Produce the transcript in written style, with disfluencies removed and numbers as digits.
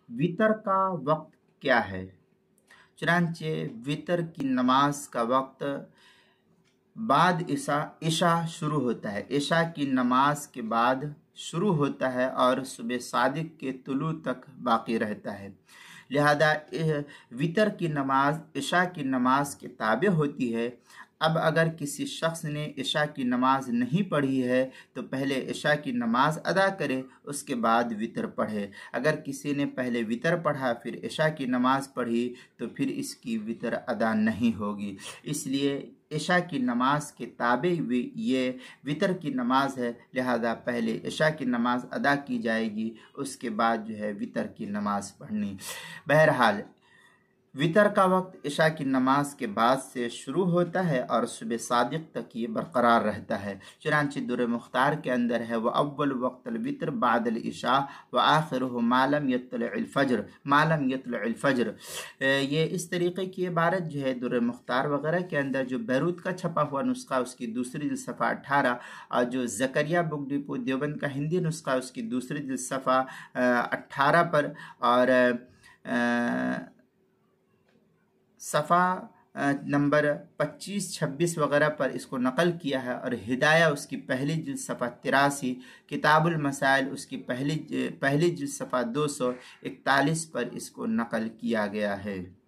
वितर का वक्त क्या है। चुनांचे वितर की नमाज का वक्त बाद इशा शुरू होता है, इशा की नमाज के बाद शुरू होता है और सुबह सादिक के तुलू तक बाकी रहता है। लिहाजा वितर की नमाज इशा की नमाज के ताबे होती है। अब अगर किसी शख्स ने इशा की नमाज नहीं पढ़ी है तो पहले इशा की नमाज अदा करे, उसके बाद वितर पढ़े। अगर किसी ने पहले वितर पढ़ा फिर इशा की नमाज पढ़ी तो फिर इसकी वितर अदा नहीं होगी। इसलिए इशा की नमाज के ताबे ये वितर की नमाज है, लिहाजा पहले इशा की नमाज अदा की जाएगी, उसके बाद जो है वितर की नमाज पढ़नी। बहरहाल वितर का वक्त इशा की नमाज के बाद से शुरू होता है और सुबह सादिक तक ये बरकरार रहता है। चुनांचे दुर मुख्तार के अंदर है व अव्वल वक्तल वितर बादल इशा व आखिरुहु मालम यत्लुल फज्र। ये इस तरीके की इबारत जो है दुर मुख्तार वगैरह के अंदर, जो बैरूत का छपा हुआ नुस्खा उसकी दूसरी जिल्द सफ़ा 18 और जो ज़करिया बुक डिपो देवबंद का हिंदी नुस्खा उसकी दूसरी जिल्द सफ़ा 18 पर और सफ़ा नंबर 25-26 वगैरह पर इसको नकल किया है। और हिदाया उसकी पहली जिल्द सफ़ा 83, किताबुल मसाइल उसकी पहली जिल्द सफ़ा 241 पर इसको नकल किया गया है।